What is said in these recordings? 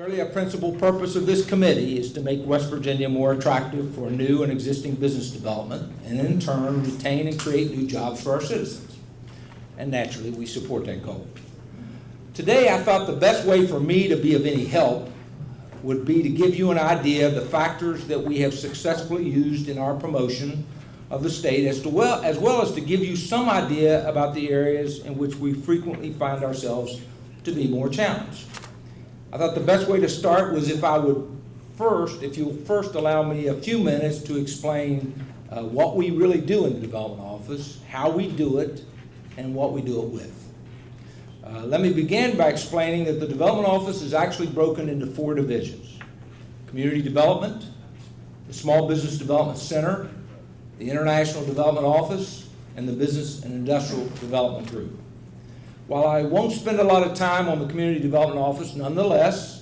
Clearly, a principal purpose of this committee is to make West Virginia more attractive for new and existing business development, and in turn, retain and create new jobs for our citizens. And naturally, we support that goal. Today, I thought the best way for me to be of any help would be to give you an idea of the factors that we have successfully used in our promotion of the state, as well as to give you some idea about the areas in which we frequently find ourselves to be more challenged. I thought the best way to start was if you'll first allow me a few minutes to explain what we really do in the Development Office, how we do it, and what we do it with. Let me begin by explaining that the Development Office is actually broken into 4 divisions: Community Development, the Small Business Development Center, the International Development Office, and the Business and Industrial Development Group. While I won't spend a lot of time on the Community Development Office, nonetheless,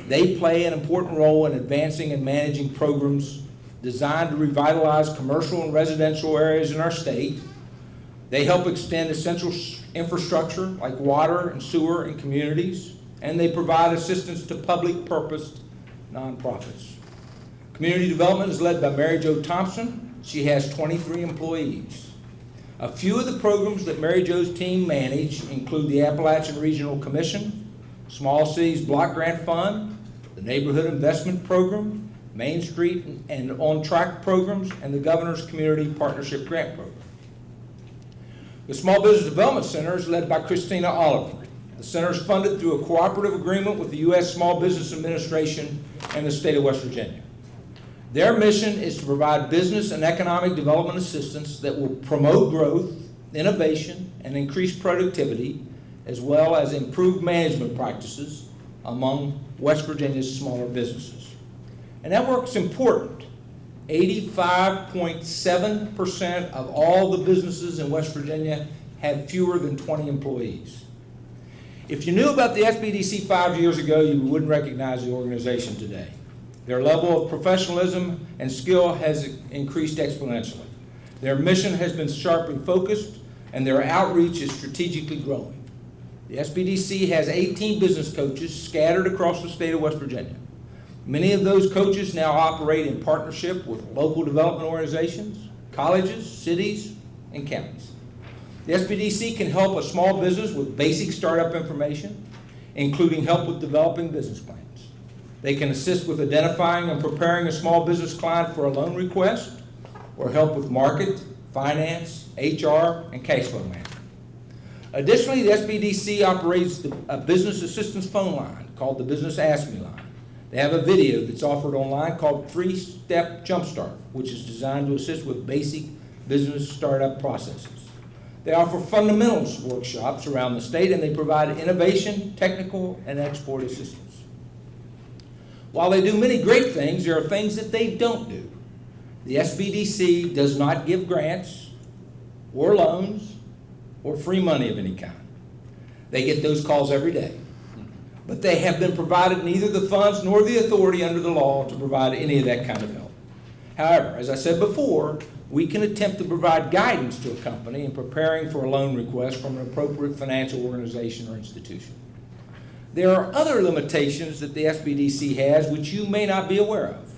they play an important role in advancing and managing programs designed to revitalize commercial and residential areas in our state. They help extend essential infrastructure like water and sewer in communities, and they provide assistance to public purpose nonprofits. Community Development is led by Mary Jo Thompson. She has 23 employees. A few of the programs that Mary Jo's team manage include the Appalachian Regional Commission, Small Cities Block Grant Fund, the Neighborhood Investment Program, Main Street and On Track programs, and the Governor's Community Partnership Grant Program. The Small Business Development Center is led by Christina Oliver. The center is funded through a cooperative agreement with the U.S. Small Business Administration and the state of West Virginia. Their mission is to provide business and economic development assistance that will promote growth, innovation, and increase productivity, as well as improve management practices among West Virginia's smaller businesses. And that work's important. 85.7% of all the businesses in West Virginia have fewer than 20 employees. If you knew about the SBDC 5 years ago, you wouldn't recognize the organization today. Their level of professionalism and skill has increased exponentially. Their mission has been sharply focused, and their outreach is strategically growing. The SBDC has 18 business coaches scattered across the state of West Virginia. Many of those coaches now operate in partnership with local development organizations, colleges, cities, and counties. The SBDC can help a small business with basic startup information, including help with developing business plans. They can assist with identifying and preparing a small business client for a loan request, or help with market, finance, HR, and cash flow management. Additionally, the SBDC operates a business assistance phone line called the Business Ask Me line. They have a video that's offered online called 3-Step Jumpstart, which is designed to assist with basic business startup processes. They offer fundamentals workshops around the state, and they provide innovation, technical, and export assistance. While they do many great things, there are things that they don't do. The SBDC does not give grants or loans or free money of any kind. They get those calls every day. But they have been provided neither the funds nor the authority under the law to provide any of that kind of help. However, as I said before, we can attempt to provide guidance to a company in preparing for a loan request from an appropriate financial organization or institution. There are other limitations that the SBDC has which you may not be aware of.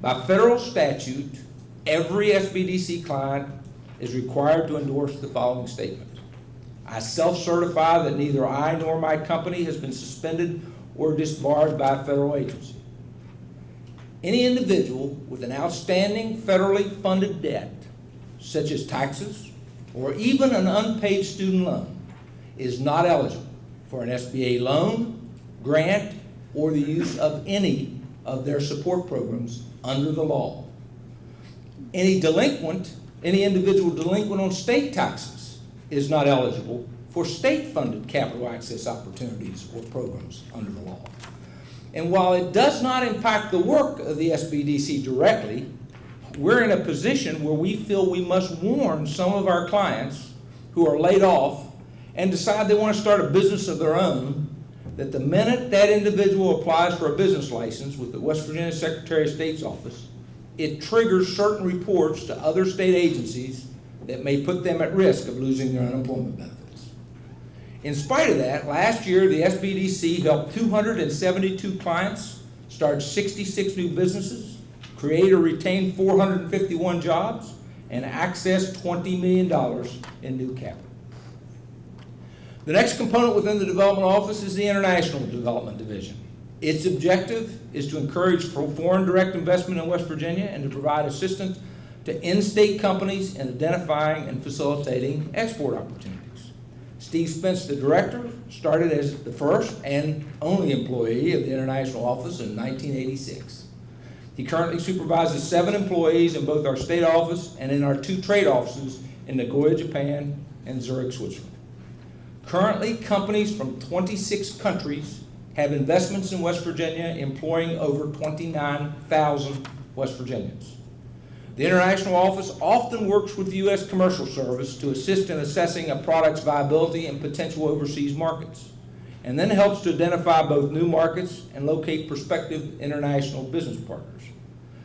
By federal statute, every SBDC client is required to endorse the following statement. I self-certify that neither I nor my company has been suspended or disbarred by a federal agency. Any individual with an outstanding federally funded debt, such as taxes or even an unpaid student loan, is not eligible for an SBA loan, grant, or the use of any of their support programs under the law. Any individual delinquent on state taxes is not eligible for state-funded capital access opportunities or programs under the law. And while it does not impact the work of the SBDC directly, we're in a position where we feel we must warn some of our clients who are laid off and decide they want to start a business of their own, that the minute that individual applies for a business license with the West Virginia Secretary of State's office, it triggers certain reports to other state agencies that may put them at risk of losing their unemployment benefits. In spite of that, last year the SBDC helped 272 clients start 66 new businesses, create or retain 451 jobs, and access $20 million in new capital. The next component within the Development Office is the International Development Division. Its objective is to encourage foreign direct investment in West Virginia and to provide assistance to in-state companies in identifying and facilitating export opportunities. Steve Spence, the director, started as the first and only employee of the International Office in 1986. He currently supervises 7 employees in both our state office and in our 2 trade offices in Nagoya, Japan, and Zurich, Switzerland. Currently, companies from 26 countries have investments in West Virginia, employing over 29,000 West Virginians. The International Office often works with the U.S. Commercial Service to assist in assessing a product's viability in potential overseas markets, and then helps to identify both new markets and locate prospective international business partners.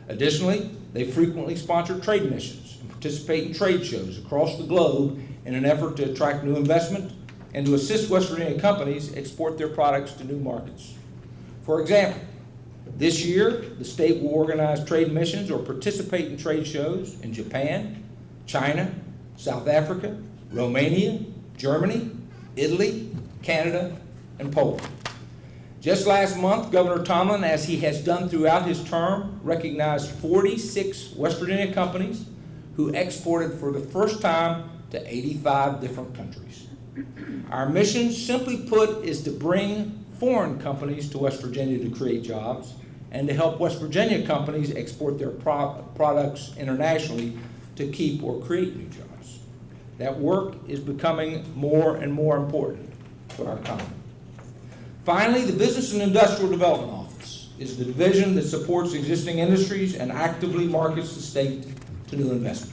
Additionally, they frequently sponsor trade missions and participate in trade shows across the globe in an effort to attract new investment and to assist West Virginia companies export their products to new markets. For example, this year, the state will organize trade missions or participate in trade shows in Japan, China, South Africa, Romania, Germany, Italy, Canada, and Poland. Just last month, Governor Tomlin, as he has done throughout his term, recognized 46 West Virginia companies who exported for the first time to 85 different countries. Our mission, simply put, is to bring foreign companies to West Virginia to create jobs and to help West Virginia companies export their products internationally to keep or create new jobs. That work is becoming more and more important to our economy. Finally, the Business and Industrial Development Office is the division that supports existing industries and actively markets the state to new investments.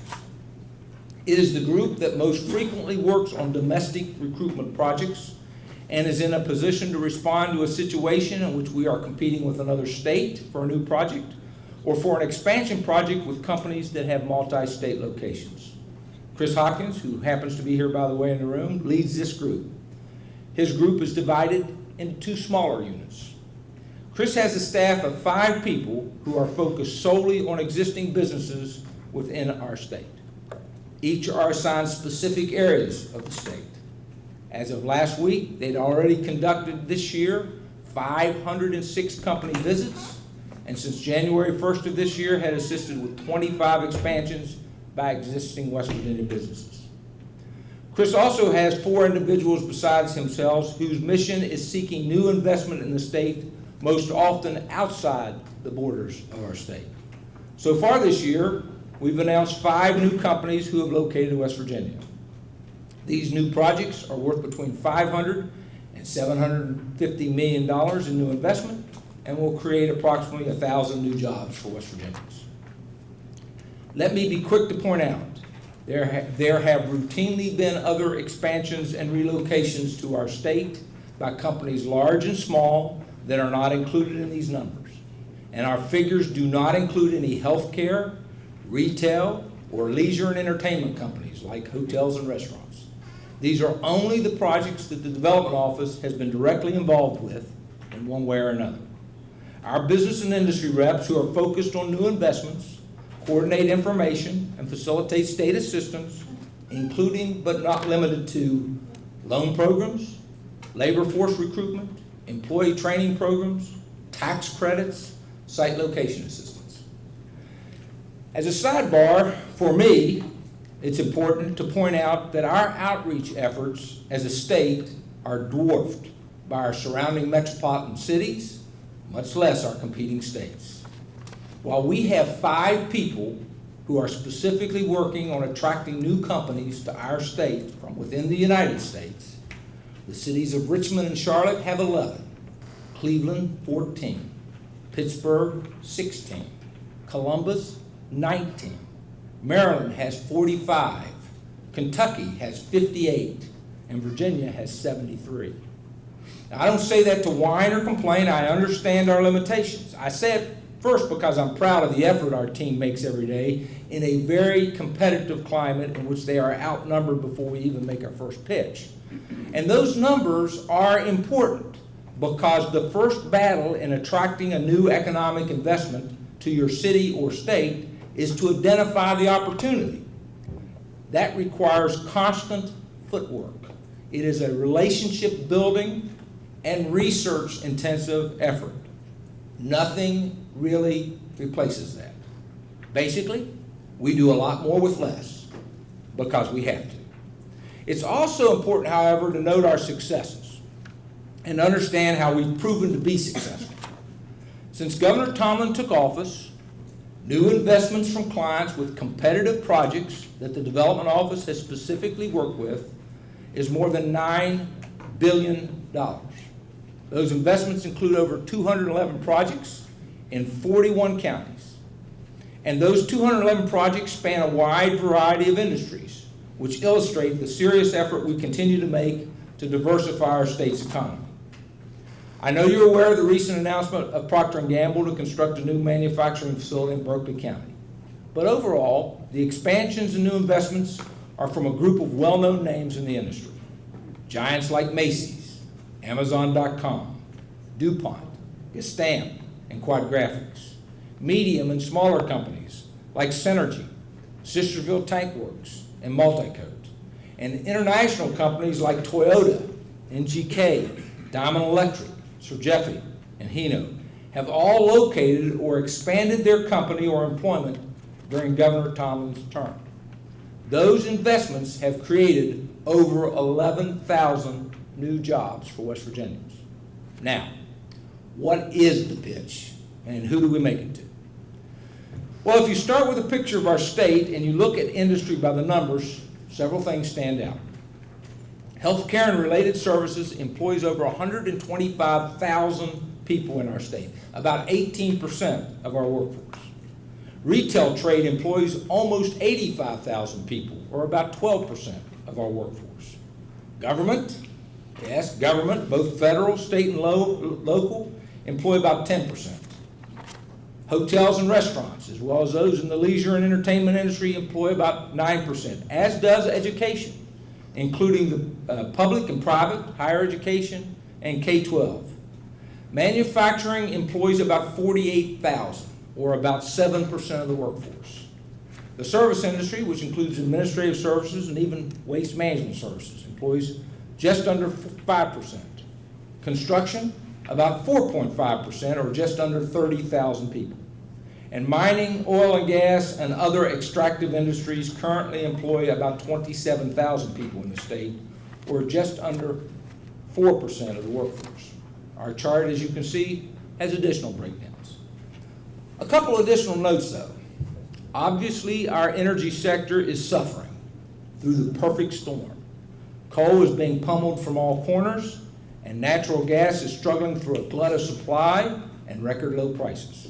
It is the group that most frequently works on domestic recruitment projects and is in a position to respond to a situation in which we are competing with another state for a new project or for an expansion project with companies that have multi-state locations. Chris Hopkins, who happens to be here, by the way, in the room, leads this group. His group is divided into 2 smaller units. Chris has a staff of 5 people who are focused solely on existing businesses within our state. Each are assigned specific areas of the state. As of last week, they'd already conducted this year 506 company visits, and since January 1st of this year had assisted with 25 expansions by existing West Virginia businesses. Chris also has 4 individuals besides himself whose mission is seeking new investment in the state, most often outside the borders of our state. So far this year, we've announced 5 new companies who have located in West Virginia. These new projects are worth between $500 and $750 million in new investment and will create approximately 1,000 new jobs for West Virginians. Let me be quick to point out, there have routinely been other expansions and relocations to our state by companies large and small that are not included in these numbers. And our figures do not include any healthcare, retail, or leisure and entertainment companies like hotels and restaurants. These are only the projects that the Development Office has been directly involved with in one way or another. Our business and industry reps who are focused on new investments coordinate information and facilitate state assistance, including but not limited to loan programs, labor force recruitment, employee training programs, tax credits, site location assistance. As a sidebar, for me, it's important to point out that our outreach efforts as a state are dwarfed by our surrounding metropolitan cities, much less our competing states. While we have 5 people who are specifically working on attracting new companies to our state from within the United States, the cities of Richmond and Charlotte have 11, Cleveland 14, Pittsburgh 16, Columbus 19, Maryland has 45, Kentucky has 58, and Virginia has 73. Now, I don't say that to whine or complain. I understand our limitations. I say it First, because I'm proud of the effort our team makes every day in a very competitive climate in which they are outnumbered before we even make our first pitch. And those numbers are important because the first battle in attracting a new economic investment to your city or state is to identify the opportunity. That requires constant footwork. It is a relationship building and research intensive effort. Nothing really replaces that. Basically, we do a lot more with less because we have to. It's also important, however, to note our successes and understand how we've proven to be successful. Since Governor Tomlin took office, new investments from clients with competitive projects that the Development Office has specifically worked with is more than $9 billion. Those investments include over 211 projects in 41 counties. And those 211 projects span a wide variety of industries, which illustrate the serious effort we continue to make to diversify our state's economy. I know you're aware of the recent announcement of Procter & Gamble to construct a new manufacturing facility in Berkeley County. But overall, the expansions and new investments are from a group of well-known names in the industry. Giants like Macy's, Amazon.com, DuPont, Gestamp, and Quad Graphics. Medium and smaller companies like Synergy, Sistersville Tank Works, and Multicoat. And international companies like Toyota, NGK, Diamond Electric, Sergefi, and Hino have all located or expanded their company or employment during Governor Tomlin's term. Those investments have created over 11,000 new jobs for West Virginians. Now, what is the pitch and who do we make it to? Well, if you start with a picture of our state and you look at industry by the numbers, several things stand out. Healthcare and related services employs over 125,000 people in our state, about 18% of our workforce. Retail trade employs almost 85,000 people, or about 12% of our workforce. Government, yes, government, both federal, state, and local, employ about 10%. Hotels and restaurants, as well as those in the leisure and entertainment industry, employ about 9%, as does education, including the public and private, higher education, and K-12. Manufacturing employs about 48,000, or about 7% of the workforce. The service industry, which includes administrative services and even waste management services, employs just under 5%. Construction, about 4.5%, or just under 30,000 people. And mining, oil and gas, and other extractive industries currently employ about 27,000 people in the state, or just under 4% of the workforce. Our chart, as you can see, has additional breakdowns. A couple additional notes, though. Obviously, our energy sector is suffering through the perfect storm. Coal is being pummeled from all corners, and natural gas is struggling through a glut of supply and record low prices.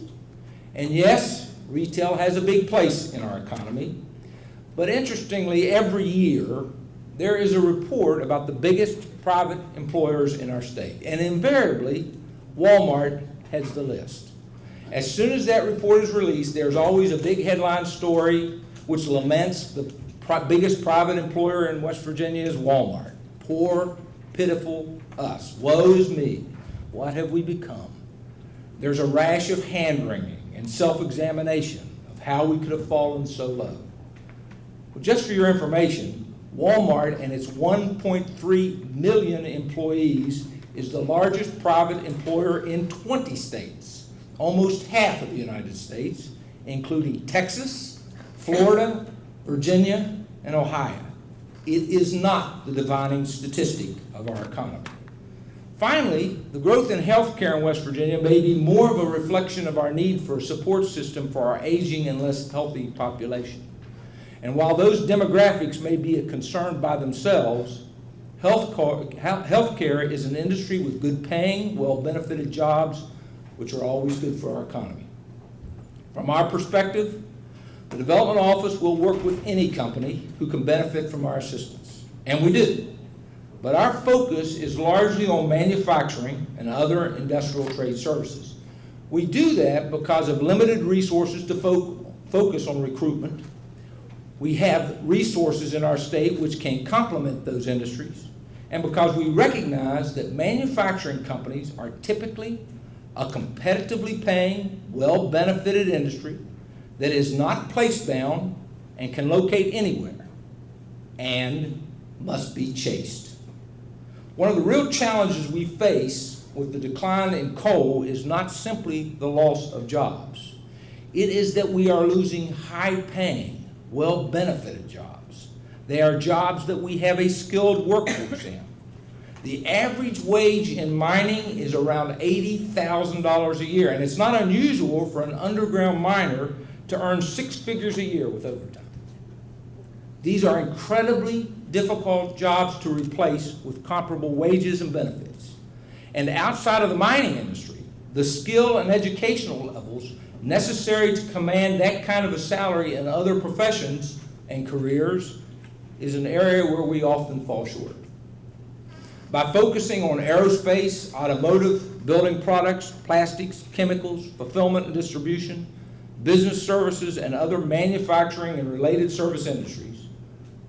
And yes, retail has a big place in our economy, but interestingly, every year there is a report about the biggest private employers in our state, and invariably, Walmart heads the list. As soon as that report is released, there's always a big headline story which laments the biggest private employer in West Virginia is Walmart. Poor, pitiful us. Woe is me. What have we become? There's a rash of hand-wringing and self-examination of how we could have fallen so low. Well, just for your information, Walmart and its 1.3 million employees is the largest private employer in 20 states, almost half of the United States, including Texas, Florida, Virginia, and Ohio. It is not the defining statistic of our economy. Finally, the growth in healthcare in West Virginia may be more of a reflection of our need for a support system for our aging and less healthy population. And while those demographics may be a concern by themselves, healthcare is an industry with good paying, well-benefited jobs, which are always good for our economy. From our perspective, the Development Office will work with any company who can benefit from our assistance, and we do. But our focus is largely on manufacturing and other industrial trade services, We do that because of limited resources to focus on recruitment. We have resources in our state which can complement those industries, and because we recognize that manufacturing companies are typically a competitively paying, well-benefited industry that is not place-bound and can locate anywhere and must be chased. One of the real challenges we face with the decline in coal is not simply the loss of jobs. It is that we are losing high-paying, well-benefited jobs. They are jobs that we have a skilled workforce in. The average wage in mining is around $80,000 a year, and it's not unusual for an underground miner to earn 6 figures a year with overtime. These are incredibly difficult jobs to replace with comparable wages and benefits. And outside of the mining industry, the skill and educational levels necessary to command that kind of a salary in other professions and careers is an area where we often fall short. By focusing on aerospace, automotive, building products, plastics, chemicals, fulfillment and distribution, business services, and other manufacturing and related service industries,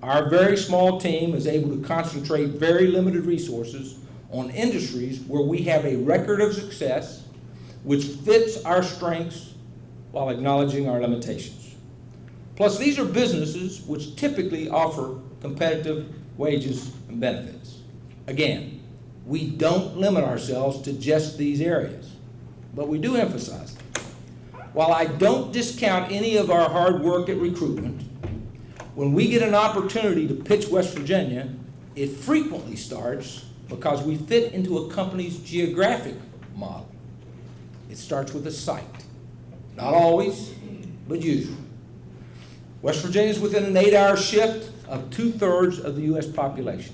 our very small team is able to concentrate very limited resources on industries where we have a record of success which fits our strengths while acknowledging our limitations. Plus, these are businesses which typically offer competitive wages and benefits. Again, we don't limit ourselves to just these areas, but we do emphasize them. While I don't discount any of our hard work at recruitment, when we get an opportunity to pitch West Virginia, it frequently starts because we fit into a company's geographic model. It starts with a site. Not always, but usually. West Virginia is within an 8-hour shift of 2/3 of the U.S. population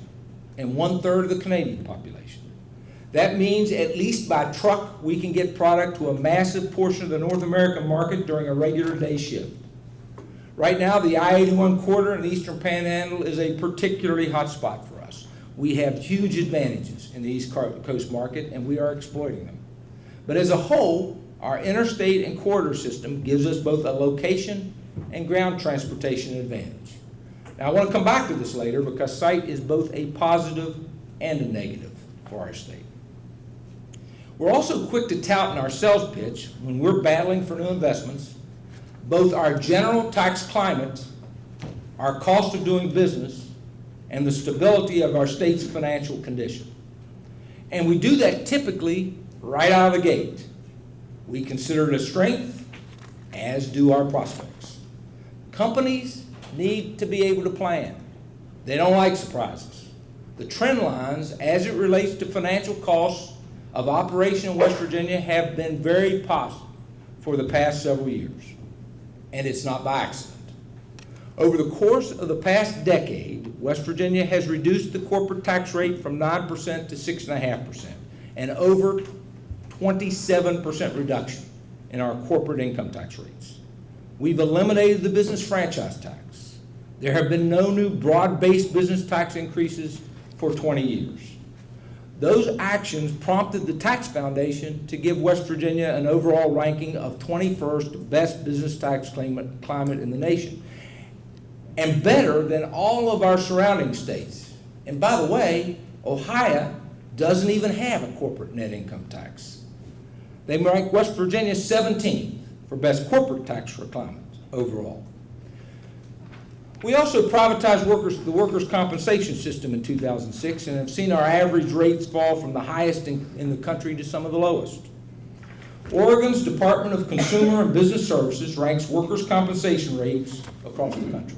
and 1/3 of the Canadian population. That means at least by truck we can get product to a massive portion of the North American market during a regular day shift. Right now, the I-81 corridor in the Eastern Panhandle is a particularly hot spot for us. We have huge advantages in the East Coast market, and we are exploiting them. But as a whole, our interstate and corridor system gives us both a location and ground transportation advantage. Now, I want to come back to this later because site is both a positive and a negative for our state. We're also quick to tout in our sales pitch when we're battling for new investments both our general tax climate, our cost of doing business, and the stability of our state's financial condition. And we do that typically right out of the gate. We consider it a strength, as do our prospects. Companies need to be able to plan. They don't like surprises. The trend lines, as it relates to financial costs of operation in West Virginia, have been very positive for the past several years. And it's not by accident. Over the course of the past decade, West Virginia has reduced the corporate tax rate from 9% to 6.5%, and over 27% reduction in our corporate income tax rates. We've eliminated the business franchise tax. There have been no new broad-based business tax increases for 20 years. Those actions prompted the Tax Foundation to give West Virginia an overall ranking of 21st best business tax climate in the nation, and better than all of our surrounding states. And by the way, Ohio doesn't even have a corporate net income tax. They rank West Virginia 17th for best corporate tax climate overall. We also privatized the workers' compensation system in 2006 and have seen our average rates fall from the highest in the country to some of the lowest. Oregon's Department of Consumer and Business Services ranks workers' compensation rates across the country.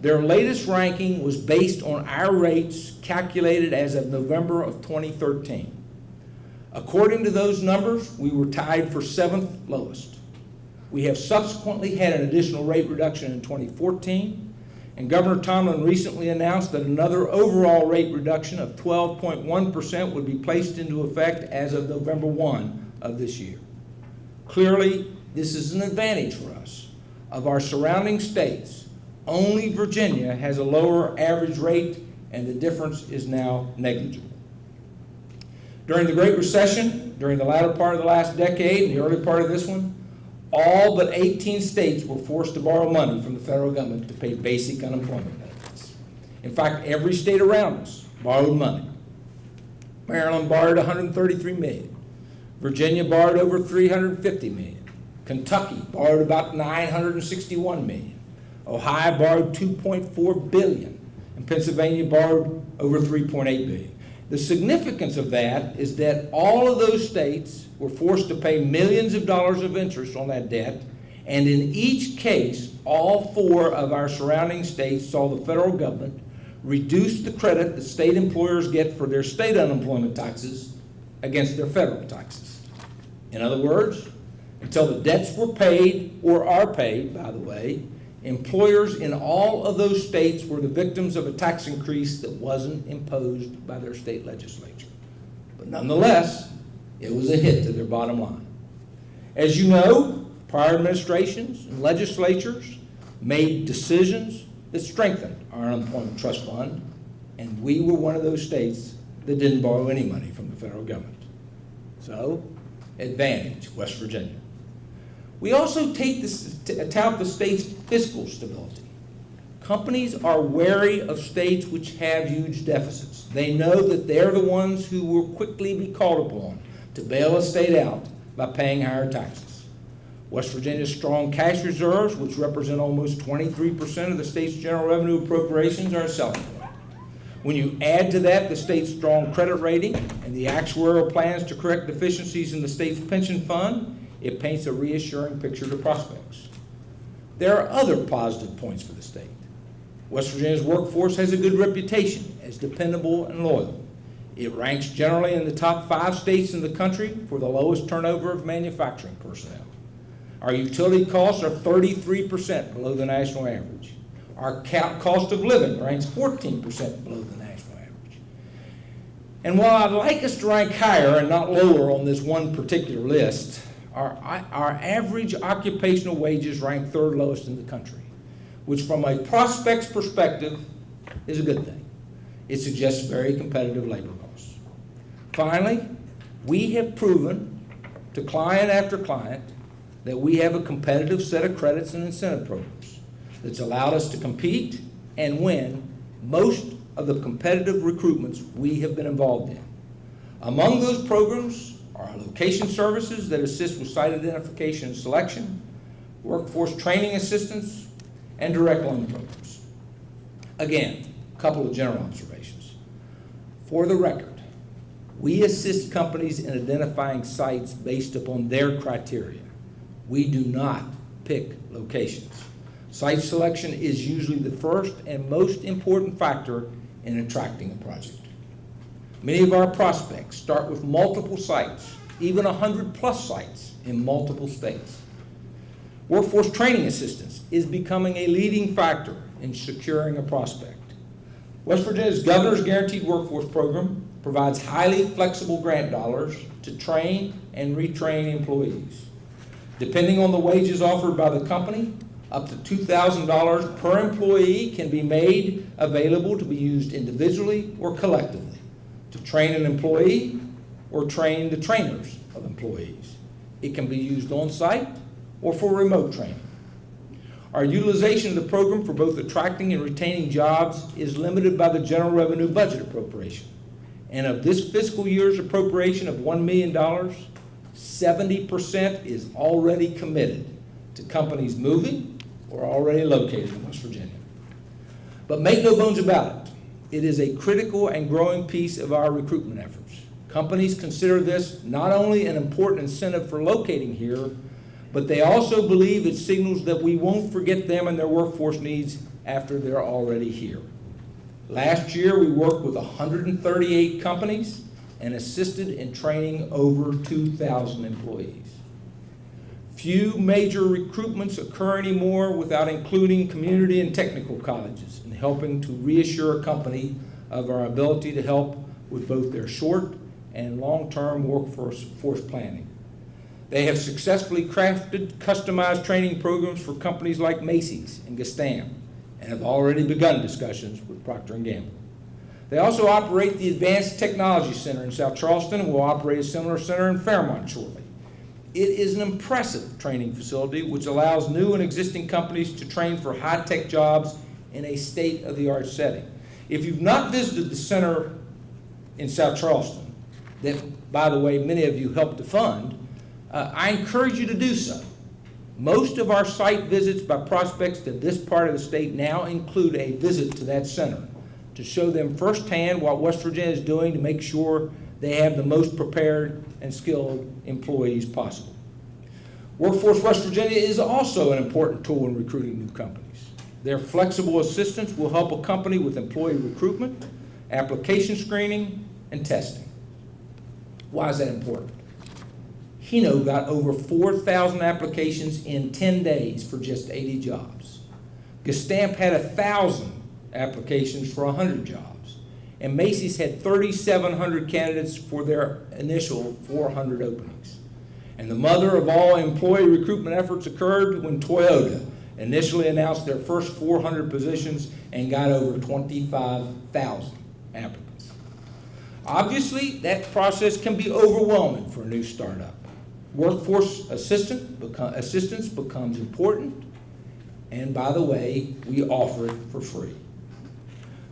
Their latest ranking was based on our rates calculated as of November of 2013. According to those numbers, we were tied for 7th lowest. We have subsequently had an additional rate reduction in 2014, and Governor Tomlin recently announced that another overall rate reduction of 12.1% would be placed into effect as of November 1 of this year. Clearly, this is an advantage for us. Of our surrounding states, only Virginia has a lower average rate, and the difference is now negligible. During the Great Recession, during the latter part of the last decade and the early part of this one, all but 18 states were forced to borrow money from the federal government to pay basic unemployment benefits. In fact, every state around us borrowed money. Maryland borrowed $133 million. Virginia borrowed over $350 million. Kentucky borrowed about $961 million. Ohio borrowed $2.4 billion. And Pennsylvania borrowed over $3.8 billion. The significance of that is that all of those states were forced to pay millions of dollars of interest on that debt, and in each case, all 4 of our surrounding states saw the federal government reduce the credit that state employers get for their state unemployment taxes against their federal taxes. In other words, until the debts were paid, or are paid, by the way, employers in all of those states were the victims of a tax increase that wasn't imposed by their state legislature. But nonetheless, it was a hit to their bottom line. As you know, prior administrations and legislatures made decisions that strengthened our unemployment trust fund, and we were one of those states that didn't borrow any money from the federal government. So, advantage, West Virginia. We also tout the state's fiscal stability. Companies are wary of states which have huge deficits. They know that they're the ones who will quickly be called upon to bail a state out by paying higher taxes. West Virginia's strong cash reserves, which represent almost 23% of the state's general revenue appropriations, are a selling point. When you add to that the state's strong credit rating and the actuarial plans to correct deficiencies in the state's pension fund, it paints a reassuring picture to prospects. There are other positive points for the state. West Virginia's workforce has a good reputation as dependable and loyal. It ranks generally in the top 5 states in the country for the lowest turnover of manufacturing personnel. Our utility costs are 33% below the national average. Our cost of living ranks 14% below the national average. And while I'd like us to rank higher and not lower on this one particular list, our average occupational wages rank 3rd lowest in the country, which from a prospect's perspective is a good thing. It suggests very competitive labor costs. Finally, we have proven to client after client that we have a competitive set of credits and incentive programs that's allowed us to compete and win most of the competitive recruitments we have been involved in. Among those programs are location services that assist with site identification and selection, workforce training assistance, and direct loan programs. Again, a couple of general observations. For the record, we assist companies in identifying sites based upon their criteria. We do not pick locations. Site selection is usually the first and most important factor in attracting a project. Many of our prospects start with multiple sites, even 100+ sites in multiple states. Workforce training assistance is becoming a leading factor in securing a prospect. West Virginia's Governor's Guaranteed Workforce Program provides highly flexible grant dollars to train and retrain employees. Depending on the wages offered by the company, up to $2,000 per employee can be made available to be used individually or collectively to train an employee or train the trainers of employees. It can be used on-site or for remote training. Our utilization of the program for both attracting and retaining jobs is limited by the general revenue budget appropriation. And of this fiscal year's appropriation of $1 million, 70% is already committed to companies moving or already located in West Virginia. But make no bones about it, it is a critical and growing piece of our recruitment efforts. Companies consider this not only an important incentive for locating here, but they also believe it signals that we won't forget them and their workforce needs after they're already here. Last year, we worked with 138 companies and assisted in training over 2,000 employees. Few major recruitments occur anymore without including community and technical colleges in helping to reassure a company of our ability to help with both their short and long-term workforce planning. They have successfully crafted customized training programs for companies like Macy's and Gestam and have already begun discussions with Procter & Gamble. They also operate the Advanced Technology Center in South Charleston and will operate a similar center in Fairmont shortly. It is an impressive training facility which allows new and existing companies to train for high-tech jobs in a state-of-the-art setting. If you've not visited the center in South Charleston, that, by the way, many of you helped to fund, I encourage you to do so. Most of our site visits by prospects to this part of the state now include a visit to that center to show them firsthand what West Virginia is doing to make sure they have the most prepared and skilled employees possible. Workforce West Virginia is also an important tool in recruiting new companies. Their flexible assistance will help a company with employee recruitment, application screening, and testing. Why is that important? Hino got over 4,000 applications in 10 days for just 80 jobs. Gestamp had 1,000 applications for 100 jobs. And Macy's had 3,700 candidates for their initial 400 openings. And the mother of all employee recruitment efforts occurred when Toyota initially announced their first 400 positions and got over 25,000 applicants. Obviously, that process can be overwhelming for a new startup. Workforce assistance becomes important, and by the way, we offer it for free.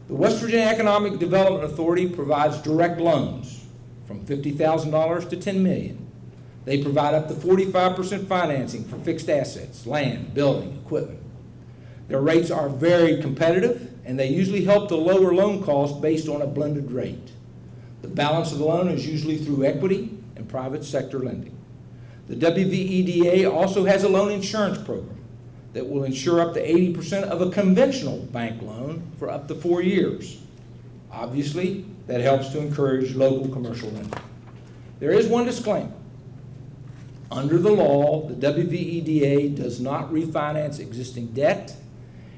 The West Virginia Economic Development Authority provides direct loans from $50,000 to $10 million. They provide up to 45% financing for fixed assets, land, building, equipment. Their rates are very competitive, and they usually help to lower loan costs based on a blended rate. The balance of the loan is usually through equity and private sector lending. The WVEDA also has a loan insurance program that will insure up to 80% of a conventional bank loan for up to 4 years. Obviously, that helps to encourage local commercial lending. There is one disclaimer. Under the law, the WVEDA does not refinance existing debt,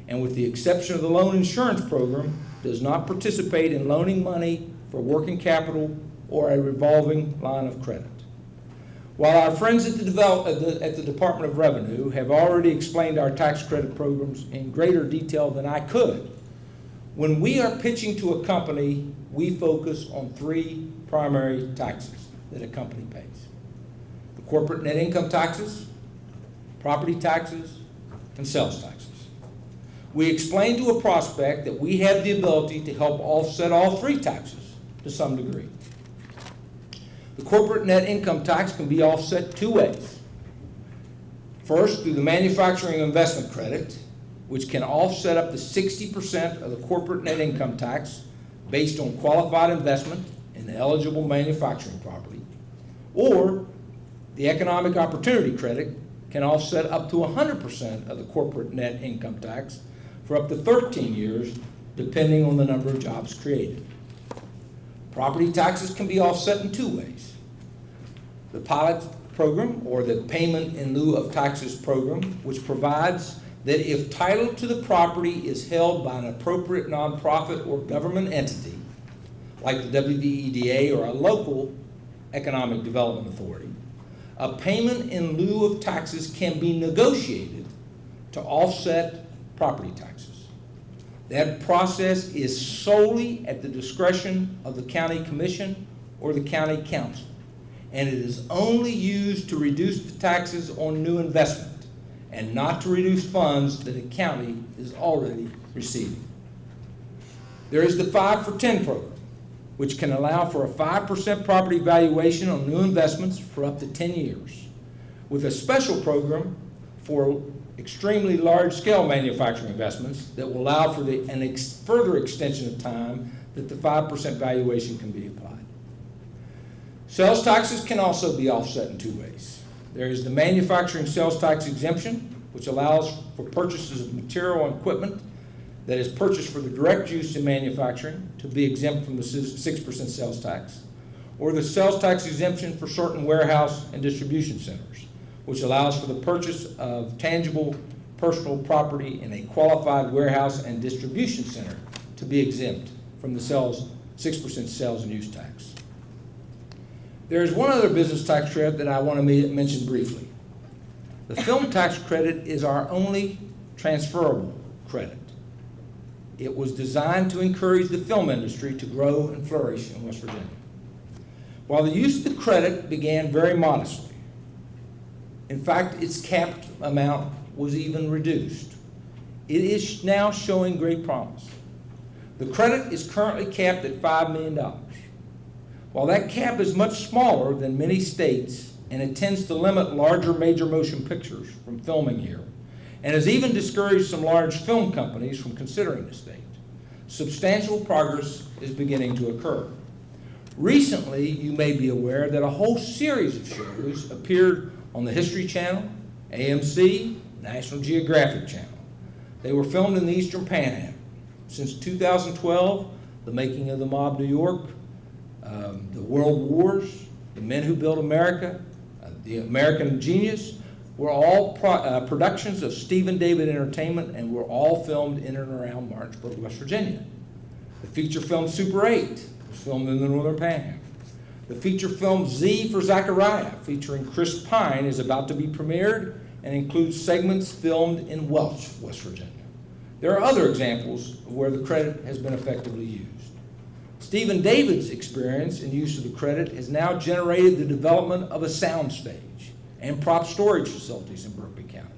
and with the exception of the loan insurance program, does not participate in loaning money for working capital or a revolving line of credit. While our friends at the Department of Revenue have already explained our tax credit programs in greater detail than I could, when we are pitching to a company, we focus on 3 primary taxes that a company pays: the corporate net income taxes, property taxes, and sales taxes. We explain to a prospect that we have the ability to help offset all 3 taxes to some degree. The corporate net income tax can be offset 2 ways. First, through the manufacturing investment credit, which can offset up to 60% of the corporate net income tax based on qualified investment in the eligible manufacturing property. Or the economic opportunity credit can offset up to 100% of the corporate net income tax for up to 13 years, depending on the number of jobs created. Property taxes can be offset in 2 ways. The pilot program, or the payment in lieu of taxes program, which provides that if title to the property is held by an appropriate nonprofit or government entity, like the WVEDA or a local economic development authority, a payment in lieu of taxes can be negotiated to offset property taxes. That process is solely at the discretion of the county commission or the county council, and it is only used to reduce the taxes on new investment and not to reduce funds that a county is already receiving. There is the 5 for 10 program, which can allow for a 5% property valuation on new investments for up to 10 years, with a special program for extremely large-scale manufacturing investments that will allow for further extension of time that the 5% valuation can be applied. Sales taxes can also be offset in 2 ways. There is the manufacturing sales tax exemption, which allows for purchases of material and equipment that is purchased for the direct use in manufacturing to be exempt from the 6% sales tax, or the sales tax exemption for certain warehouse and distribution centers, which allows for the purchase of tangible personal property in a qualified warehouse and distribution center to be exempt from the 6% sales and use tax. There is one other business tax credit that I want to mention briefly. The film tax credit is our only transferable credit. It was designed to encourage the film industry to grow and flourish in West Virginia. While the use of the credit began very modestly, in fact, its capped amount was even reduced. It is now showing great promise. The credit is currently capped at $5 million. While that cap is much smaller than many states, and it tends to limit larger major motion pictures from filming here, and has even discouraged some large film companies from considering the state, substantial progress is beginning to occur. Recently, you may be aware that a whole series of shows appeared on the History Channel, AMC, National Geographic Channel. They were filmed in the Eastern Panhandle. Since 2012, The Making of the Mob New York, The World Wars, The Men Who Built America, The American Genius, were all productions of Stephen David Entertainment, and were all filmed in and around Martinsburg, West Virginia. The feature film Super 8 was filmed in the Northern Panhandle. The feature film Z for Zachariah, featuring Chris Pine, is about to be premiered and includes segments filmed in Welch, West Virginia. There are other examples of where the credit has been effectively used. Stephen David's experience in use of the credit has now generated the development of a soundstage and prop storage facilities in Berkeley County.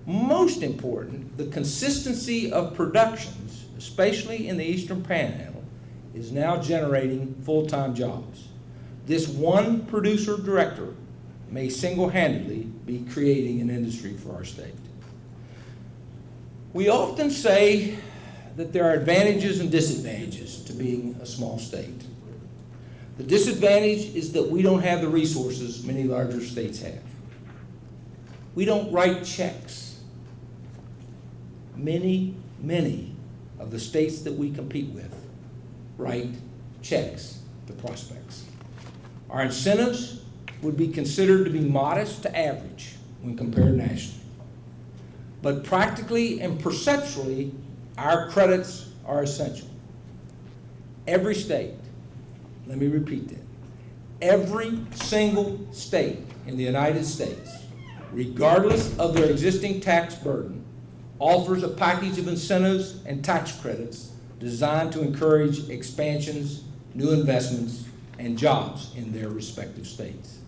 Most important, the consistency of productions, especially in the Eastern Panhandle, is now generating full-time jobs. This one producer-director may single-handedly be creating an industry for our state. We often say that there are advantages and disadvantages to being a small state. The disadvantage is that we don't have the resources many larger states have. We don't write checks. Many of the states that we compete with write checks to prospects. Our incentives would be considered to be modest to average when compared nationally. But practically and perceptually, our credits are essential. Every state, let me repeat that, every single state in the United States, regardless of their existing tax burden, offers a package of incentives and tax credits designed to encourage expansions, new investments, and jobs in their respective states.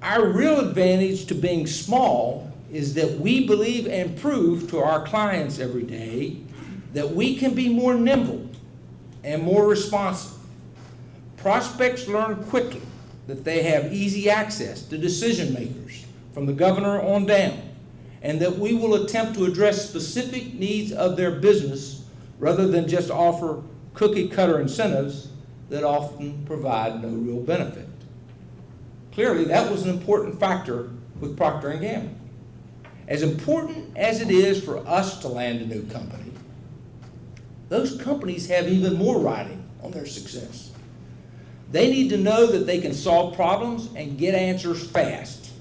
Our real advantage to being small is that we believe and prove to our clients every day that we can be more nimble and more responsive. Prospects learn quickly that they have easy access to decision makers from the governor on down, and that we will attempt to address specific needs of their business rather than just offer cookie-cutter incentives that often provide no real benefit. Clearly, that was an important factor with Procter & Gamble. As important as it is for us to land a new company, those companies have even more riding on their success. They need to know that they can solve problems and get answers fast.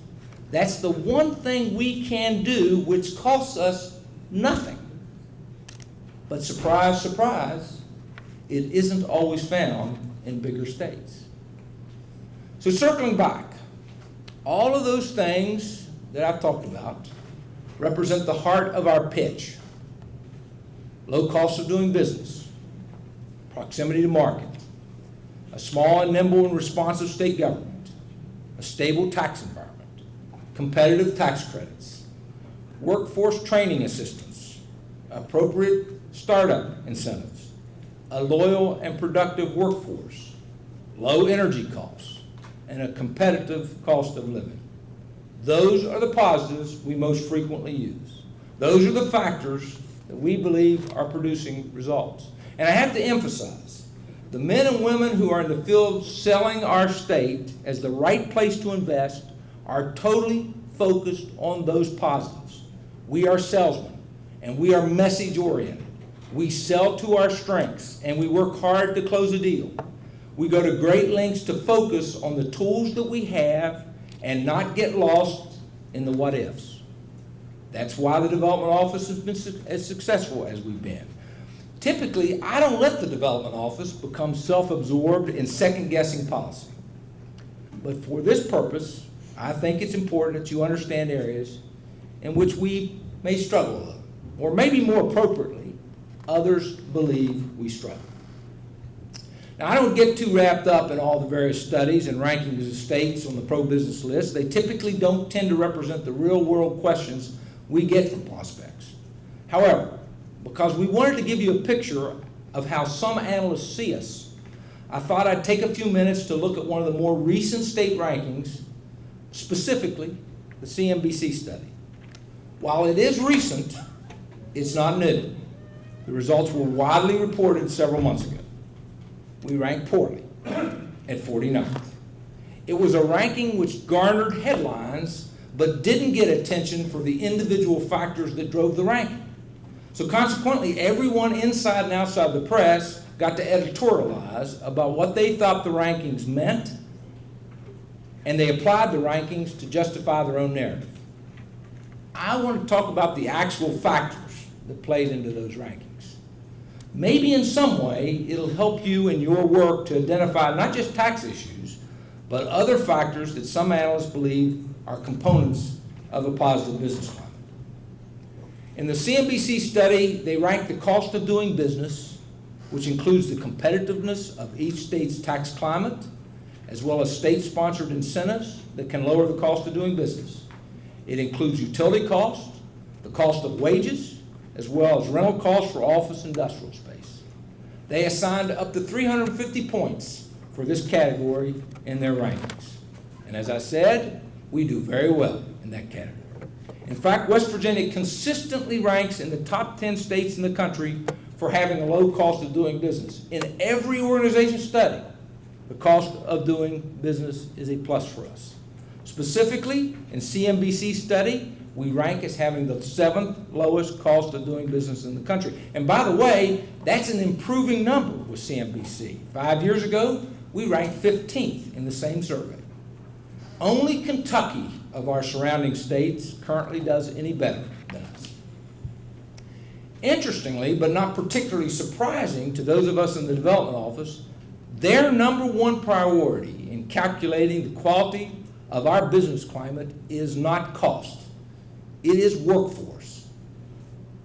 That's the one thing we can do, which costs us nothing. But surprise, surprise, it isn't always found in bigger states. So circling back, all of those things that I've talked about represent the heart of our pitch. Low cost of doing business, proximity to market, a small and nimble and responsive state government, a stable tax environment, competitive tax credits, workforce training assistance, appropriate startup incentives, a loyal and productive workforce, low energy costs, and a competitive cost of living. Those are the positives we most frequently use. Those are the factors that we believe are producing results. And I have to emphasize, the men and women who are in the field selling our state as the right place to invest are totally focused on those positives. We are salesmen, and we are message-oriented. We sell to our strengths, and we work hard to close a deal. We go to great lengths to focus on the tools that we have and not get lost in the what-ifs. That's why the development office has been as successful as we've been. Typically, I don't let the development office become self-absorbed in second-guessing policy. But for this purpose, I think it's important that you understand areas in which we may struggle a little, or maybe more appropriately, Others believe we struggle. Now, I don't get too wrapped up in all the various studies and rankings of states on the pro-business list. They typically don't tend to represent the real-world questions we get from prospects. However, because we wanted to give you a picture of how some analysts see us, I thought I'd take a few minutes to look at one of the more recent state rankings, specifically the CNBC study. While it is recent, it's not new. The results were widely reported several months ago. We ranked poorly at 49th. It was a ranking which garnered headlines but didn't get attention for the individual factors that drove the ranking. So consequently, everyone inside and outside the press got to editorialize about what they thought the rankings meant, and they applied the rankings to justify their own narrative. I want to talk about the actual factors that played into those rankings. Maybe in some way, it'll help you in your work to identify not just tax issues, but other factors that some analysts believe are components of a positive business climate. In the CNBC study, they ranked the cost of doing business, which includes the competitiveness of each state's tax climate, as well as state-sponsored incentives that can lower the cost of doing business. It includes utility costs, the cost of wages, as well as rental costs for office industrial space. They assigned up to 350 points for this category in their rankings. And as I said, we do very well in that category. In fact, West Virginia consistently ranks in the top 10 states in the country for having a low cost of doing business. In every organization study, the cost of doing business is a plus for us. Specifically, in CNBC study, we rank as having the 7th lowest cost of doing business in the country. And by the way, that's an improving number with CNBC. 5 years ago, we ranked 15th in the same survey. Only Kentucky of our surrounding states currently does any better than us. Interestingly, but not particularly surprising to those of us in the development office, their number one priority in calculating the quality of our business climate is not cost. It is workforce.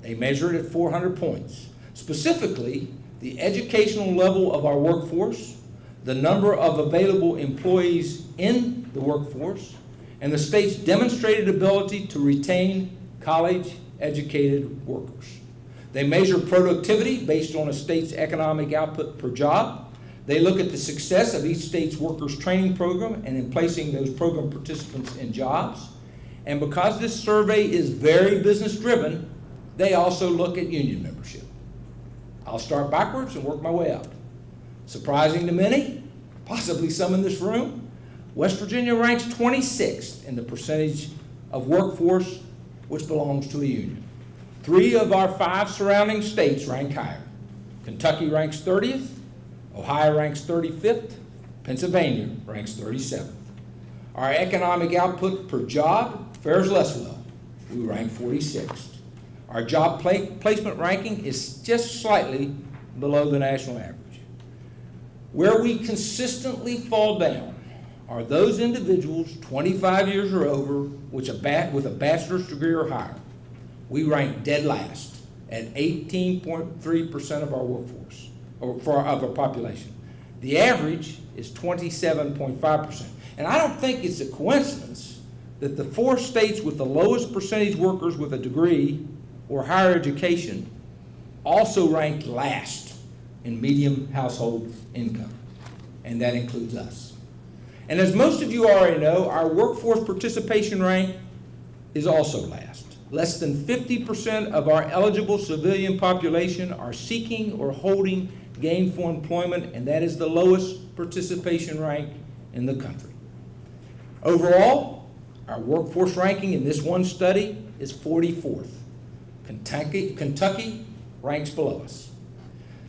They measure it at 400 points. Specifically, the educational level of our workforce, the number of available employees in the workforce, and the state's demonstrated ability to retain college-educated workers. They measure productivity based on a state's economic output per job. They look at the success of each state's workers' training program and in placing those program participants in jobs. And because this survey is very business-driven, they also look at union membership. I'll start backwards and work my way up. Surprising to many, possibly some in this room, West Virginia ranks 26th in the percentage of workforce which belongs to a union. 3 of our 5 surrounding states rank higher. Kentucky ranks 30th, Ohio ranks 35th, Pennsylvania ranks 37th. Our economic output per job fares less well. We rank 46th. Our job placement ranking is just slightly below the national average. Where we consistently fall down are those individuals 25 years or over with a bachelor's degree or higher. We rank dead last at 18.3% of our workforce, of our population. The average is 27.5%. And I don't think it's a coincidence that the 4 states with the lowest percentage workers with a degree or higher education also ranked last in median household income, and that includes us. And as most of you already know, our workforce participation rank is also last. Less than 50% of our eligible civilian population are seeking or holding gainful employment, and that is the lowest participation rank in the country. Overall, our workforce ranking in this one study is 44th. Kentucky ranks below us.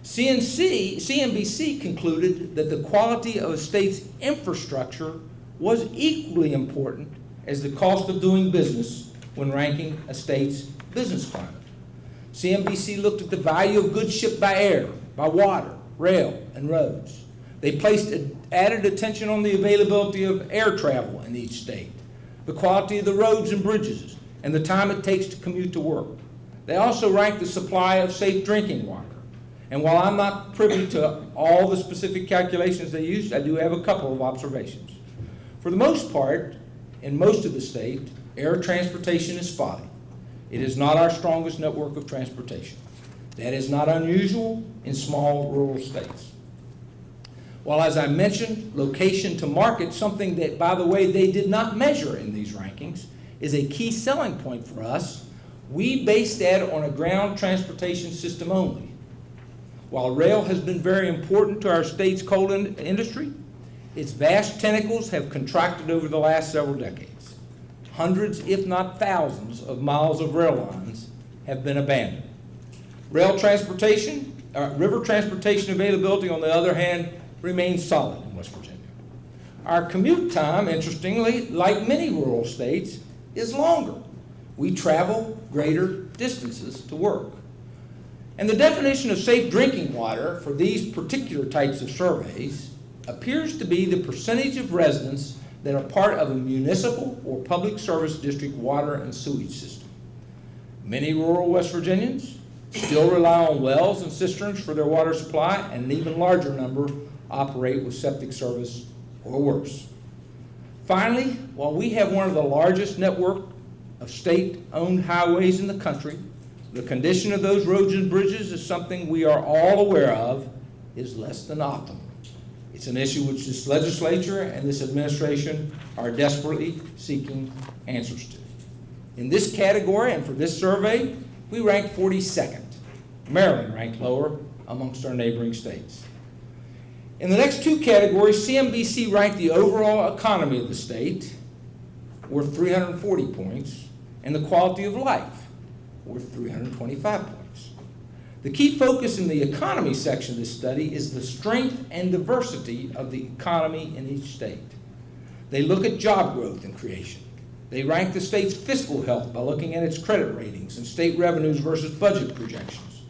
CNBC concluded that the quality of a state's infrastructure was equally important as the cost of doing business when ranking a state's business climate. CNBC looked at the value of goods shipped by air, by water, rail, and roads. They placed added attention on the availability of air travel in each state, the quality of the roads and bridges, and the time it takes to commute to work. They also rank the supply of safe drinking water. And while I'm not privy to all the specific calculations they use, I do have a couple of observations. For the most part, in most of the state, air transportation is spotty. It is not our strongest network of transportation. That is not unusual in small rural states. While, as I mentioned, location to market, something that, by the way, they did not measure in these rankings, is a key selling point for us, we base that on a ground transportation system only. While rail has been very important to our state's coal industry, its vast tentacles have contracted over the last several decades. Hundreds, if not thousands, of miles of rail lines have been abandoned. River transportation availability, on the other hand, remains solid in West Virginia. Our commute time, interestingly, like many rural states, is longer. We travel greater distances to work. And the definition of safe drinking water for these particular types of surveys appears to be the percentage of residents that are part of a municipal or public service district water and sewage system. Many rural West Virginians still rely on wells and cisterns for their water supply, and an even larger number operate with septic service or worse. Finally, while we have one of the largest network of state-owned highways in the country, the condition of those roads and bridges is something we are all aware of is less than optimal. It's an issue which this legislature and this administration are desperately seeking answers to. In this category and for this survey, we ranked 42nd. Maryland ranked lower amongst our neighboring states. In the next two categories, CNBC ranked the overall economy of the state, worth 340 points, and the quality of life, worth 325 points. The key focus in the economy section of this study is the strength and diversity of the economy in each state. They look at job growth and creation. They rank the state's fiscal health by looking at its credit ratings and state revenues versus budget projections.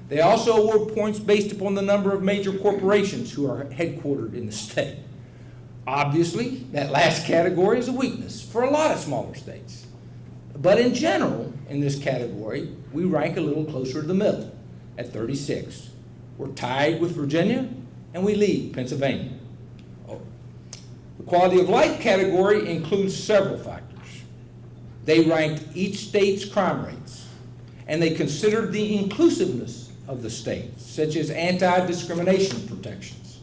They also award points based upon the number of major corporations who are headquartered in the state. Obviously, that last category is a weakness for a lot of smaller states. But in general, in this category, we rank a little closer to the middle at 36. We're tied with Virginia, and we lead Pennsylvania. The quality of life category includes several factors. They ranked each state's crime rates, and they considered the inclusiveness of the state, such as anti-discrimination protections.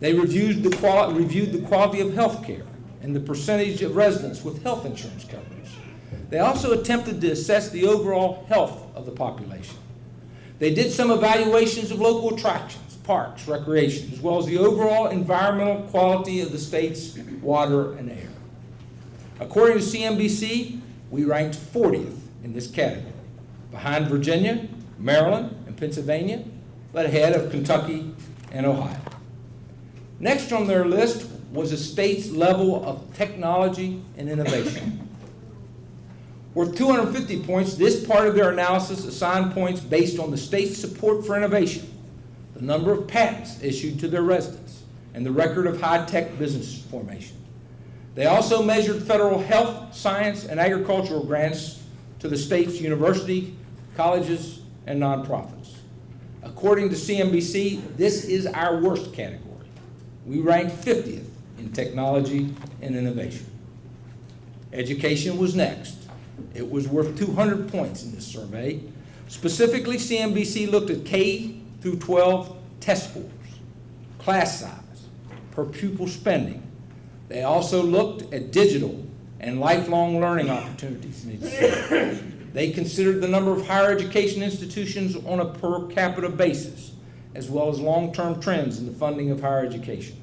They reviewed the quality of health care and the percentage of residents with health insurance coverage. They also attempted to assess the overall health of the population. They did some evaluations of local attractions, parks, recreation, as well as the overall environmental quality of the state's water and air. According to CNBC, we ranked 40th in this category, behind Virginia, Maryland, and Pennsylvania, but ahead of Kentucky and Ohio. Next on their list was the state's level of technology and innovation. Worth 250 points, this part of their analysis assigned points based on the state's support for innovation, the number of patents issued to their residents, and the record of high-tech business formation. They also measured federal health, science, and agricultural grants to the state's university, colleges, and nonprofits. According to CNBC, this is our worst category. We ranked 50th in technology and innovation. Education was next. It was worth 200 points in this survey. Specifically, CNBC looked at K through 12 test scores, class size, per pupil spending. They also looked at digital and lifelong learning opportunities in each state. They considered the number of higher education institutions on a per capita basis, as well as long-term trends in the funding of higher education.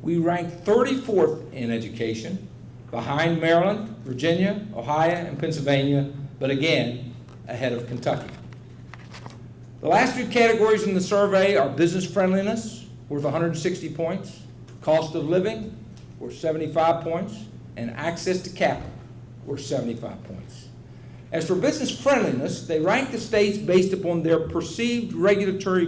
We ranked 34th in education, behind Maryland, Virginia, Ohio, and Pennsylvania, but again, ahead of Kentucky. The last three categories in the survey are business friendliness, worth 160 points, cost of living, worth 75 points, and access to capital, worth 75 points. As for business friendliness, they rank the states based upon their perceived regulatory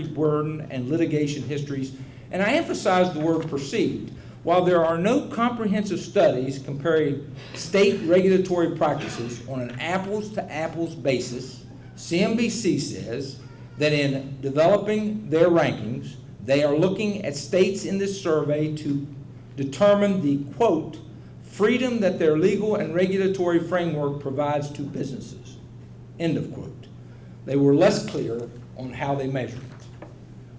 burden and litigation histories, and I emphasize the word perceived. While there are no comprehensive studies comparing state regulatory practices on an apples-to-apples basis, CNBC says that in developing their rankings, they are looking at states in this survey to determine the, quote, freedom that their legal and regulatory framework provides to businesses, end of quote. They were less clear on how they measured it.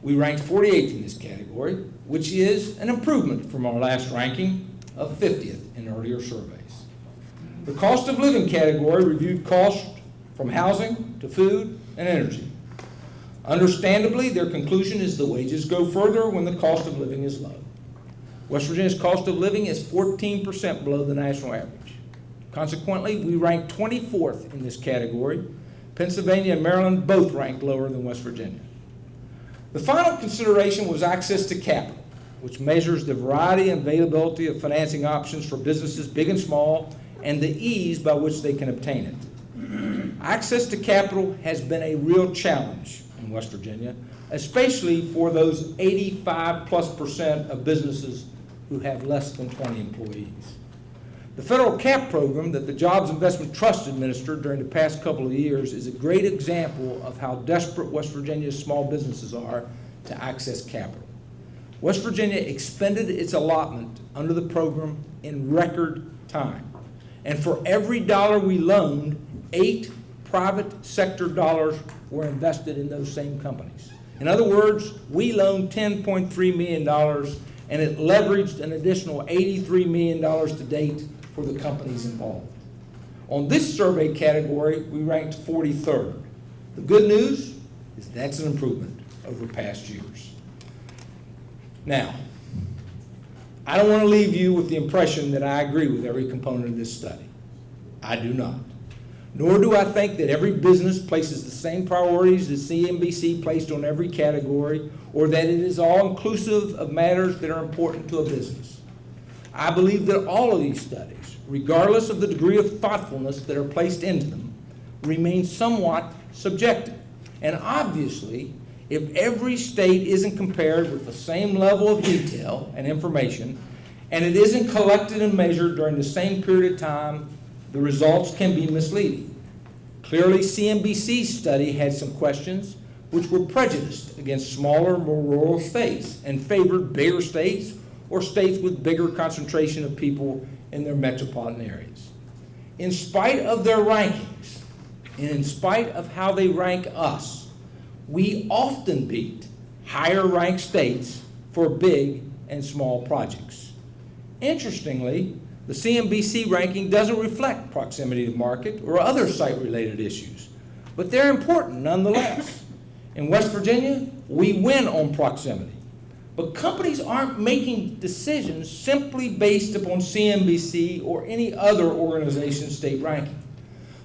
We ranked 48th in this category, which is an improvement from our last ranking of 50th in earlier surveys. The cost of living category reviewed costs from housing to food and energy. Understandably, their conclusion is the wages go further when the cost of living is low. West Virginia's cost of living is 14% below the national average. Consequently, we ranked 24th in this category. Pennsylvania and Maryland both ranked lower than West Virginia. The final consideration was access to capital, which measures the variety and availability of financing options for businesses big and small and the ease by which they can obtain it. Access to capital has been a real challenge in West Virginia, especially for those 85+% of businesses who have less than 20 employees. The federal CAP program that the Jobs Investment Trust administered during the past couple of years is a great example of how desperate West Virginia's small businesses are to access capital. West Virginia expended its allotment under the program in record time. And for every dollar we loaned, 8 private sector dollars were invested in those same companies. In other words, we loaned $10.3 million and it leveraged an additional $83 million to date for the companies involved. On this survey category, we ranked 43rd. The good news is that's an improvement over past years. Now, I don't want to leave you with the impression that I agree with every component of this study. I do not. Nor do I think that every business places the same priorities that CNBC placed on every category, or that it is all inclusive of matters that are important to a business. I believe that all of these studies, regardless of the degree of thoughtfulness that are placed into them, remain somewhat subjective. And obviously, if every state isn't compared with the same level of detail and information, and it isn't collected and measured during the same period of time, the results can be misleading. Clearly, CNBC's study had some questions which were prejudiced against smaller, more rural states and favored bigger states or states with bigger concentration of people in their metropolitan areas. In spite of their rankings, and in spite of how they rank us, we often beat higher ranked states for big and small projects. Interestingly, the CNBC ranking doesn't reflect proximity to market or other site-related issues, but they're important nonetheless. In West Virginia, we win on proximity, but companies aren't making decisions simply based upon CNBC or any other organization's state ranking.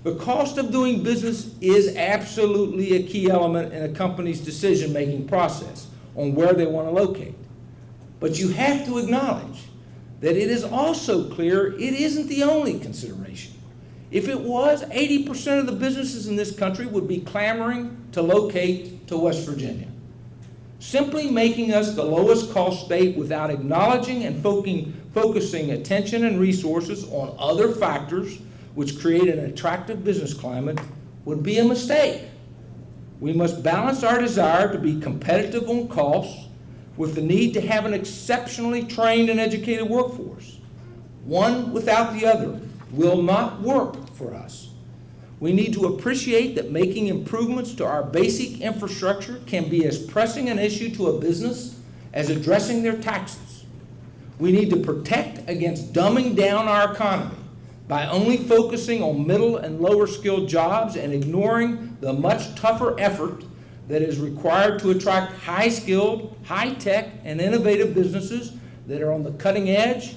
The cost of doing business is absolutely a key element in a company's decision-making process on where they want to locate. But you have to acknowledge that it is also clear it isn't the only consideration. If it was, 80% of the businesses in this country would be clamoring to locate to West Virginia. Simply making us the lowest cost state without acknowledging and focusing attention and resources on other factors which create an attractive business climate would be a mistake. We must balance our desire to be competitive on costs with the need to have an exceptionally trained and educated workforce. One without the other will not work for us. We need to appreciate that making improvements to our basic infrastructure can be as pressing an issue to a business as addressing their taxes. We need to protect against dumbing down our economy by only focusing on middle and lower skilled jobs and ignoring the much tougher effort that is required to attract high-skilled, high-tech, and innovative businesses that are on the cutting edge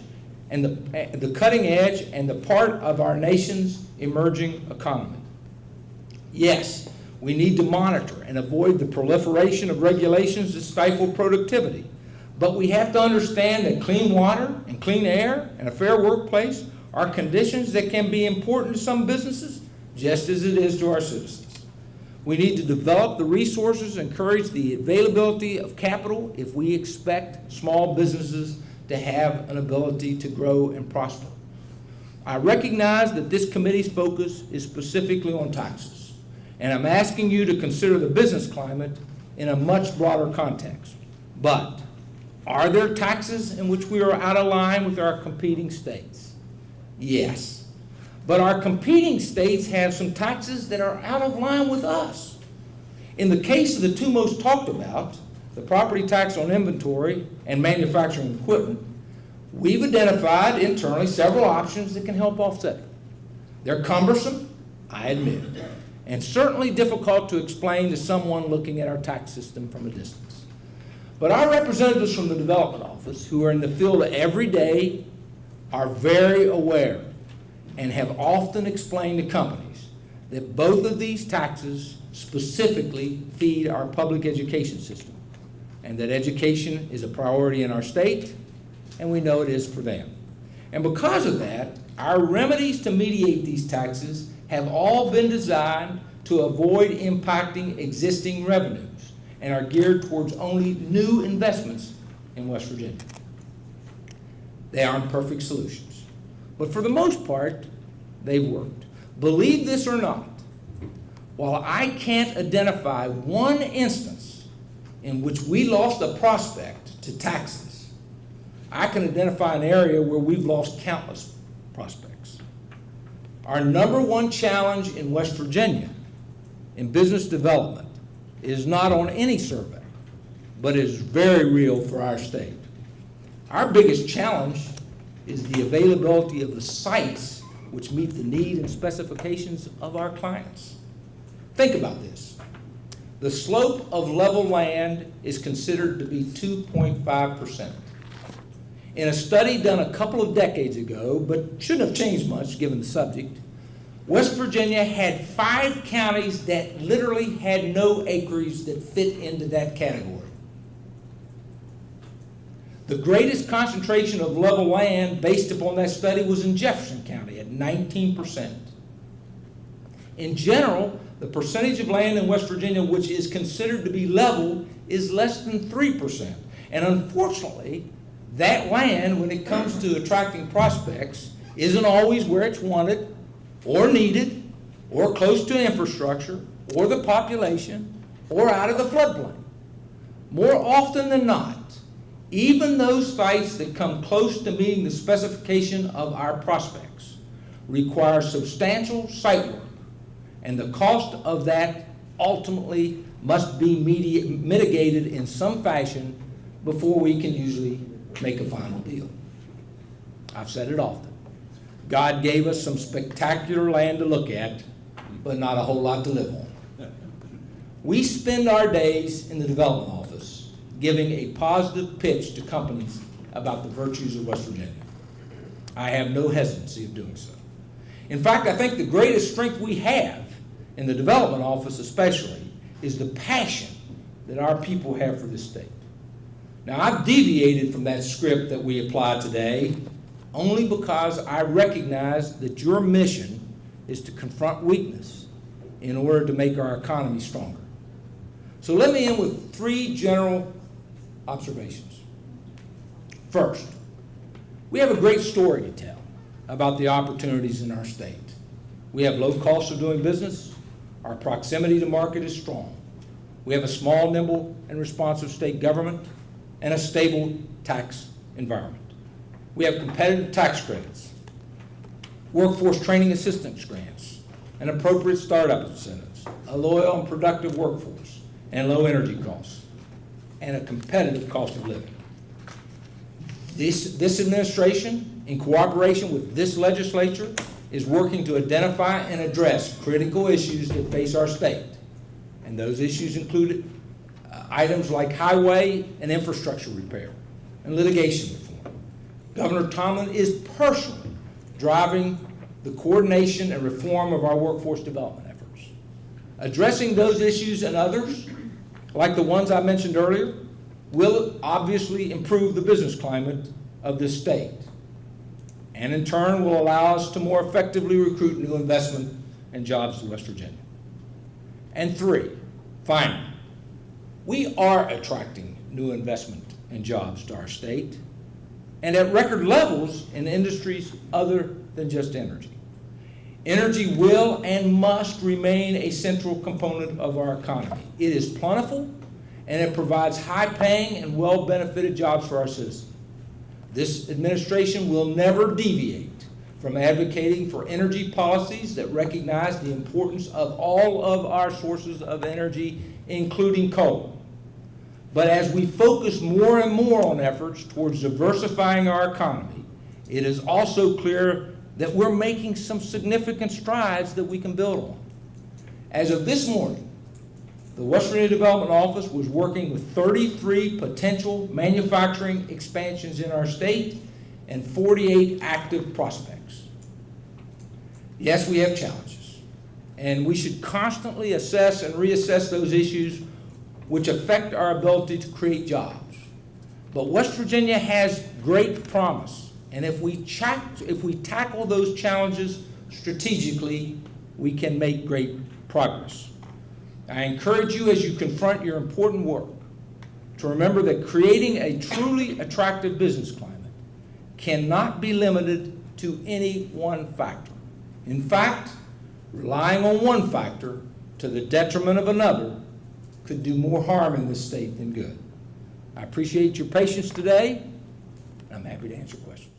and the part of our nation's emerging economy. Yes, we need to monitor and avoid the proliferation of regulations that stifle productivity, but we have to understand that clean water and clean air and a fair workplace are conditions that can be important to some businesses just as it is to our citizens. We need to develop the resources and encourage the availability of capital if we expect small businesses to have an ability to grow and prosper. I recognize that this committee's focus is specifically on taxes, and I'm asking you to consider the business climate in a much broader context. But are there taxes in which we are out of line with our competing states? Yes. But our competing states have some taxes that are out of line with us. In the case of the two most talked about, the property tax on inventory and manufacturing equipment, we've identified internally several options that can help offset it. They're cumbersome, I admit, and certainly difficult to explain to someone looking at our tax system from a distance. But our representatives from the Development Office, who are in the field every day, are very aware and have often explained to companies that both of these taxes specifically feed our public education system, and that education is a priority in our state, and we know it is for them. And because of that, our remedies to mediate these taxes have all been designed to avoid impacting existing revenues and are geared towards only new investments in West Virginia. They aren't perfect solutions, but for the most part, they've worked. Believe this or not, while I can't identify one instance in which we lost a prospect to taxes, I can identify an area where we've lost countless prospects. Our number one challenge in West Virginia in business development is not on any survey, but is very real for our state. Our biggest challenge is the availability of the sites which meet the need and specifications of our clients. Think about this. The slope of level land is considered to be 2.5%. In a study done a couple of decades ago, but shouldn't have changed much given the subject, West Virginia had 5 counties that literally had no acreage that fit into that category. The greatest concentration of level land based upon that study was in Jefferson County at 19%. In general, the percentage of land in West Virginia which is considered to be level is less than 3%. And unfortunately, that land, when it comes to attracting prospects, isn't always where it's wanted or needed or close to infrastructure or the population or out of the floodplain. More often than not, even those sites that come close to meeting the specification of our prospects require substantial site work, and the cost of that ultimately must be mitigated in some fashion before we can usually make a final deal. I've said it often. God gave us some spectacular land to look at, but not a whole lot to live on. We spend our days in the development office giving a positive pitch to companies about the virtues of West Virginia. I have no hesitancy of doing so. In fact, I think the greatest strength we have in the development office especially is the passion that our people have for this state. Now, I've deviated from that script that we apply today only because I recognize that your mission is to confront weakness in order to make our economy stronger. So let me end with 3 general observations. First, we have a great story to tell about the opportunities in our state. We have low costs of doing business. Our proximity to market is strong. We have a small, nimble, and responsive state government and a stable tax environment. We have competitive tax credits, workforce training assistance grants, and appropriate startup incentives, a loyal and productive workforce, and low energy costs, and a competitive cost of living. This administration, in cooperation with this legislature, is working to identify and address critical issues that face our state. And those issues include items like highway and infrastructure repair and litigation reform. Governor Tomlin is personally driving the coordination and reform of our workforce development efforts. Addressing those issues and others, like the ones I mentioned earlier, will obviously improve the business climate of this state, and in turn will allow us to more effectively recruit new investment and jobs to West Virginia. And 3, finally, we are attracting new investment and jobs to our state, and at record levels in industries other than just energy. Energy will and must remain a central component of our economy. It is plentiful, and it provides high-paying and well-benefited jobs for our citizens. This administration will never deviate from advocating for energy policies that recognize the importance of all of our sources of energy, including coal. But as we focus more and more on efforts towards diversifying our economy, it is also clear that we're making some significant strides that we can build on. As of this morning, the West Virginia Development Office was working with 33 potential manufacturing expansions in our state and 48 active prospects. Yes, we have challenges, and we should constantly assess and reassess those issues which affect our ability to create jobs. But West Virginia has great promise, and if we tackle those challenges strategically, we can make great progress. I encourage you, as you confront your important work, to remember that creating a truly attractive business climate cannot be limited to any one factor. In fact, relying on one factor to the detriment of another could do more harm in this state than good. I appreciate your patience today, and I'm happy to answer questions.